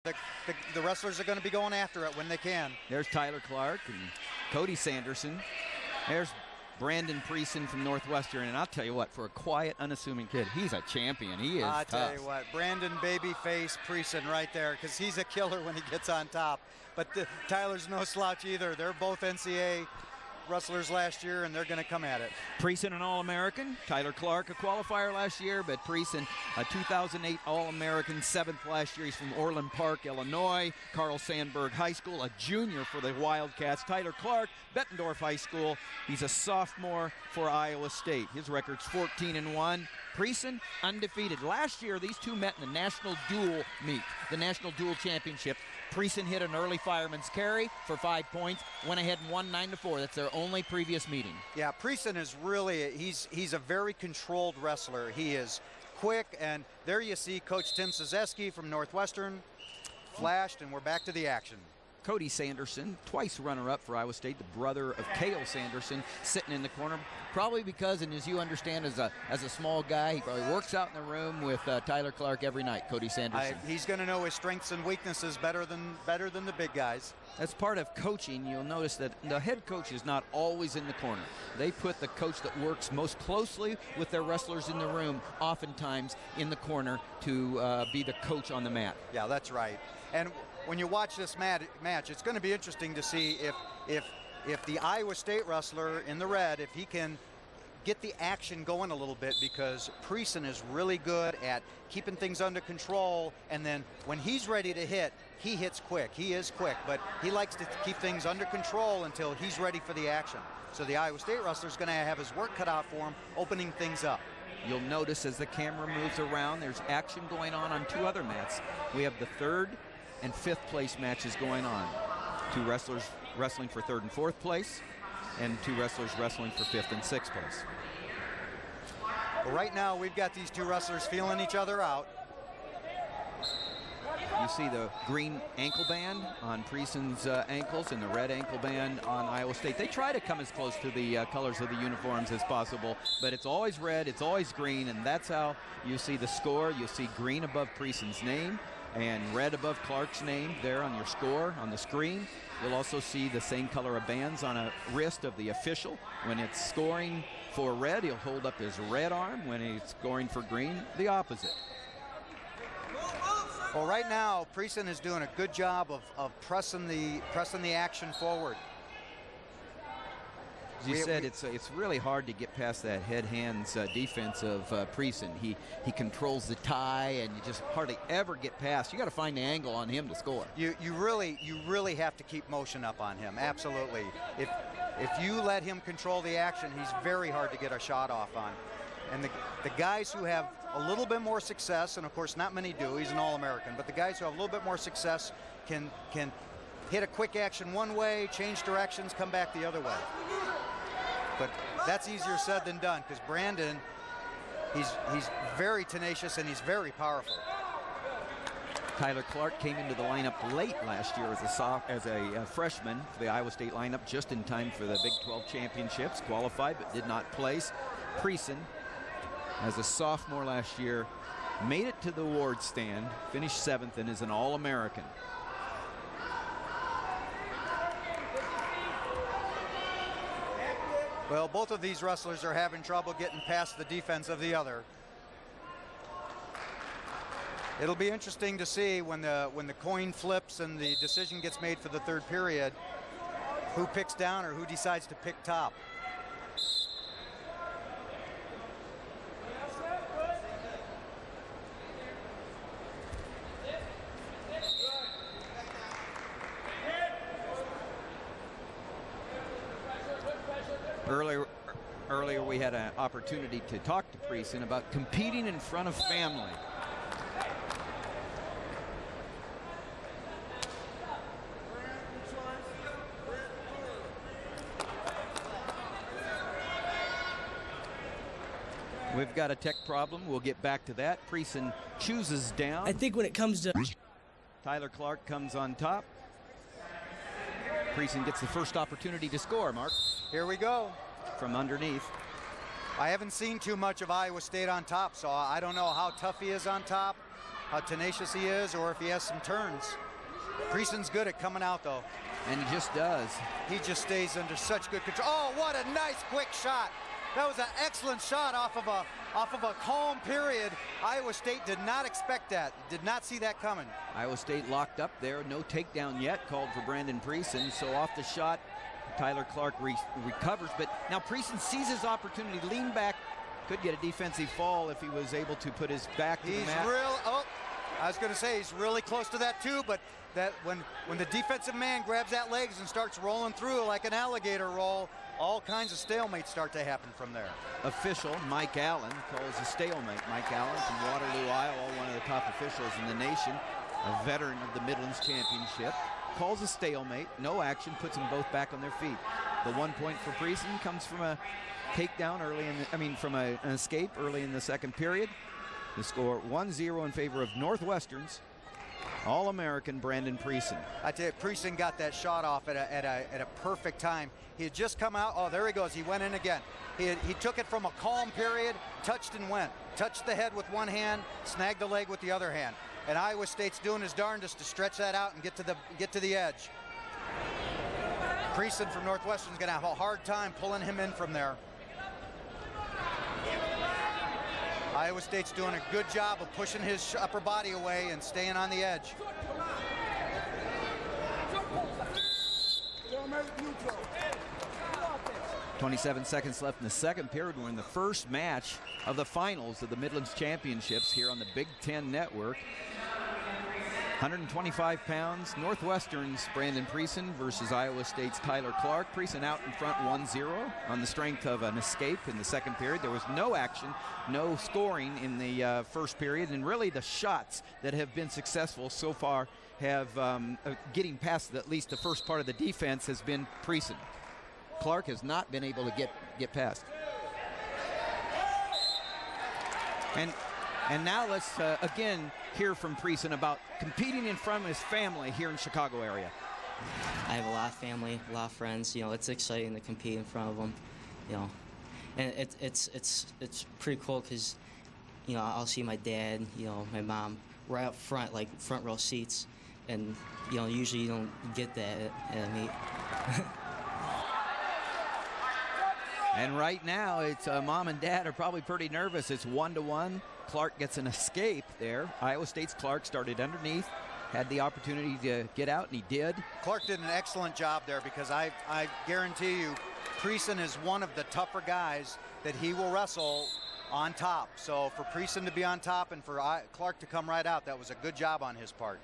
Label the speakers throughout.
Speaker 1: The wrestlers are going to be going after it when they can.
Speaker 2: There's Tyler Clark and Cody Sanderson. There's Brandon Precin from Northwestern, and I'll tell you what, for a quiet, unassuming kid, he's a champion. He is
Speaker 1: I'll
Speaker 2: tough.
Speaker 1: tell you what, Brandon Babyface Precin right there, because he's a killer when he gets on top. But Tyler's no slouch either. They're both NCAA wrestlers last year, and they're going to come at it.
Speaker 2: Precin, an All-American. Tyler Clark, a qualifier last year, but Precin, a 2008 All-American, 7th last year. He's from Orland Park, Illinois. Carl Sandburg High School, a junior for the Wildcats. Tyler Clark, Bettendorf High School. He's a sophomore for Iowa State. His record's 14-1. Precin, undefeated. Last year, these two met in the National Dual Meet, the National Dual Championship. Precin hit an early fireman's carry for 5 points, went ahead and won 9-4. That's their only previous meeting.
Speaker 1: Yeah, Precin is really, he's a very controlled wrestler. He is quick, and there you see Coach Tim Szewski from Northwestern flashed, and we're back to the action.
Speaker 2: Cody Sanderson, twice runner-up for Iowa State, the brother of Cale Sanderson, sitting in the corner. Probably because, and as you understand, as a small guy, he probably works out in the room with Tyler Clark every night, Cody Sanderson.
Speaker 1: He's going to know his strengths and weaknesses better than the big guys.
Speaker 2: As part of coaching, you'll notice that the head coach is not always in the corner. They put the coach that works most closely with their wrestlers in the room, oftentimes in the corner, to be the coach on the mat.
Speaker 1: Yeah, that's right. And when you watch this match, it's going to be interesting to see if the Iowa State wrestler in the red, if he can get the action going a little bit, because Precin is really good at keeping things under control, and then when he's ready to hit, he hits quick. He is quick, but he likes to keep things under control until he's ready for the action. So the Iowa State wrestler is going to have his work cut out for him, opening things up.
Speaker 2: You'll notice as the camera moves around, there's action going on two other mats. We have the 3rd and 5th place matches going on. 2 wrestlers wrestling for 3rd and 4th place, and 2 wrestlers wrestling for 5th and 6th place.
Speaker 1: Well, right now we've got these 2 wrestlers feeling each other out.
Speaker 2: You see the green ankle band on Precin's ankles and the red ankle band on Iowa State. They try to come as close to the colors of the uniforms as possible, but it's always red, it's always green, and that's how you see the score. You'll see green above Precin's name and red above Clark's name there on your score on the screen. You'll also see the same color of bands on a wrist of the official. When it's scoring for red, he'll hold up his red arm. When he's scoring for green, the opposite.
Speaker 1: Well, right now, Precin is doing a good job of pressing the action forward.
Speaker 2: As you said, it's really hard to get past that head-hands defense of Precin. He controls the tie, and you just hardly ever get past. You got to find the angle on him to score.
Speaker 1: You really have to keep motion up on him. Absolutely. If you let him control the action, he's very hard to get a shot off on. And the guys who have a little bit more success, and of course not many do, he's an All-American, but the guys who have a little bit more success can hit a quick action one way, change directions, come back the other way. But that's easier said than done, because Brandon, he's very tenacious and he's very powerful.
Speaker 2: Tyler Clark came into the lineup late last year as a freshman for the Iowa State lineup, just in time for the Big 12 championships, qualified but did not place. Precin, as a sophomore last year, made it to the award stand, finished 7th, and is an All-American.
Speaker 1: Well, both of these wrestlers are having trouble getting past the defense of the other. It'll be interesting to see when the coin flips and the decision gets made for the 3rd period, who picks down or who decides to pick top.
Speaker 2: Earlier we had an opportunity to talk to Precin about competing in front of family. We've got a tech problem. We'll get back to that. Precin chooses down.
Speaker 3: I think when it comes to
Speaker 2: Tyler Clark comes on top. Precin gets the first opportunity to score, Mark.
Speaker 1: Here we go.
Speaker 2: From underneath.
Speaker 1: I haven't seen too much of Iowa State on top, so I don't know how tough he is on top. how tenacious he is, or if he has some turns. Precin's good at coming out, though.
Speaker 2: And he just does.
Speaker 1: He just stays under such good control. Oh, what a nice quick shot. That was an excellent shot off of a calm period. Iowa State did not expect that. Did not see that coming.
Speaker 2: Iowa State locked up there. No takedown yet called for Brandon Precin. So off the shot, Tyler Clark recovers. But now Precin sees his opportunity, lean back, could get a defensive fall if he was able to put his back to the mat.
Speaker 1: I was going to say he's really close to that too, but that when the defensive man grabs that legs and starts rolling through like an alligator roll, all kinds of stalemates start to happen from there.
Speaker 2: Official Mike Allen calls a stalemate. Mike Allen from Waterloo, Iowa, one of the top officials in the nation, a veteran of the Midlands Championship, calls a stalemate, no action, puts them both back on their feet. The 1 point for Precin comes from a takedown from an escape early in the second period. The score 1-0 in favor of Northwestern's All-American Brandon Precin.
Speaker 1: I tell you, Precin got that shot off at a perfect time. He had just come out. Oh, there he goes. He went in again. He took it from a calm period, touched and went. Touched the head with one hand, snagged the leg with the other hand. And Iowa State's doing his darndest to stretch that out and get to the edge. Precin from Northwestern's going to have a hard time pulling him in from there. Iowa State's doing a good job of pushing his upper body away and staying on the edge.
Speaker 2: .27 seconds left in the second period. We're in the first match of the finals of the Midlands Championships here on the Big Ten Network. 125 pounds, Northwestern's Brandon Precin versus Iowa State's Tyler Clark. Precin out in front 1-0 on the strength of an escape in the second period. There was no action, no scoring in the first period, and really the shots that have been successful so far have getting past at least the first part of the defense has been Precin. Clark has not been able to get past. And now let's again hear from Precin about competing in front of his family here in Chicago area.
Speaker 3: I have a lot of family, a lot of friends. You know, it's exciting to compete in front of them. You know, and it's pretty cool because, you know, I'll see my dad, you know, my mom right up front, like front row seats, and you know, usually you don't get that at a meet.
Speaker 2: And right now, it's mom and dad are probably pretty nervous. It's 1-1. Clark gets an escape there. Iowa State's Clark started underneath, had the opportunity to get out, and he did.
Speaker 1: Clark did an excellent job there because I guarantee you, Precin is one of the tougher guys that he will wrestle on top. So for Precin to be on top and for Clark to come right out, that was a good job on his part.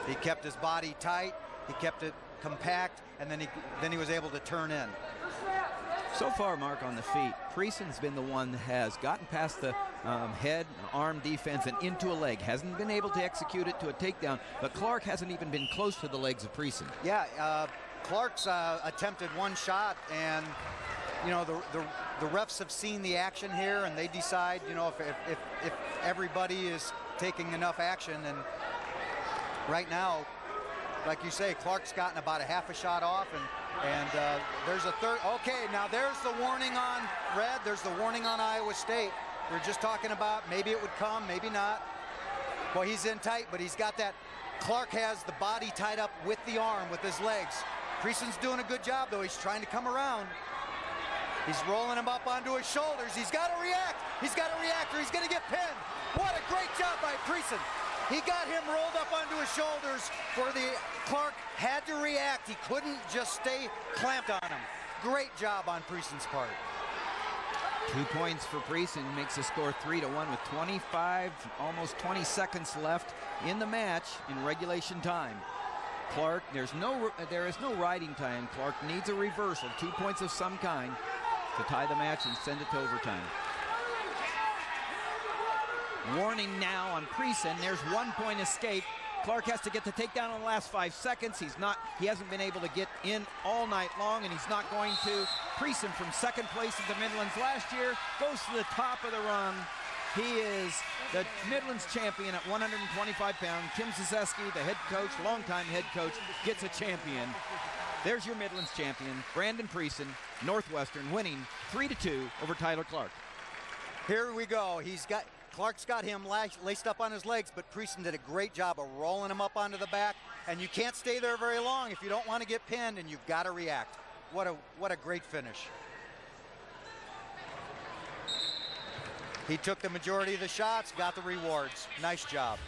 Speaker 1: He kept his body tight, he kept it compact, and then he was able to turn in.
Speaker 2: So far, Mark, on the feet, Precin's been the one that has gotten past the head, arm defense, and into a leg. Hasn't been able to execute it to a takedown, but Clark hasn't even been close to the legs of Precin.
Speaker 1: Yeah, Clark's attempted one shot, and you know the refs have seen the action here, and they decide, you know, if everybody is taking enough action. And right now, like you say, Clark's gotten about a half a shot off, and there's a third. Okay, now there's the warning on red. There's the warning on Iowa State. We were just talking about maybe it would come, maybe not. Well, he's in tight, but he's got that. Clark has the body tied up with the arm, with his legs. Precin's doing a good job, though. He's trying to come around. He's rolling him up onto his shoulders. He's got to react. He's got to react, or he's going to get pinned. What a great job by Precin. He got him rolled up onto his shoulders for the Clark had to react. He couldn't just stay clamped on him. Great job on Precin's part.
Speaker 2: 2 points for Precin, makes the score 3-1 with 25, almost 20 seconds left in the match in regulation time. Clark, there is no riding time. Clark needs a reversal, 2 points of some kind to tie the match and send it to overtime. Warning now on Precin. There's 1 point escape. Clark has to get the takedown in the last 5 seconds. He hasn't been able to get in all night long, and he's not going to. Precin from second place at the Midlands last year goes to the top of the run. He is the Midlands champion at 125 pounds. Kim Zazeski, the head coach, longtime head coach, gets a champion. There's your Midlands champion, Brandon Precin, Northwestern, winning 3-2 over Tyler Clark.
Speaker 1: Here we go. Clark's got him laced up on his legs, but Precin did a great job of rolling him up onto the back. And you can't stay there very long if you don't want to get pinned, and you've got to react. What a great finish. He took the majority of the shots, got the rewards. Nice job.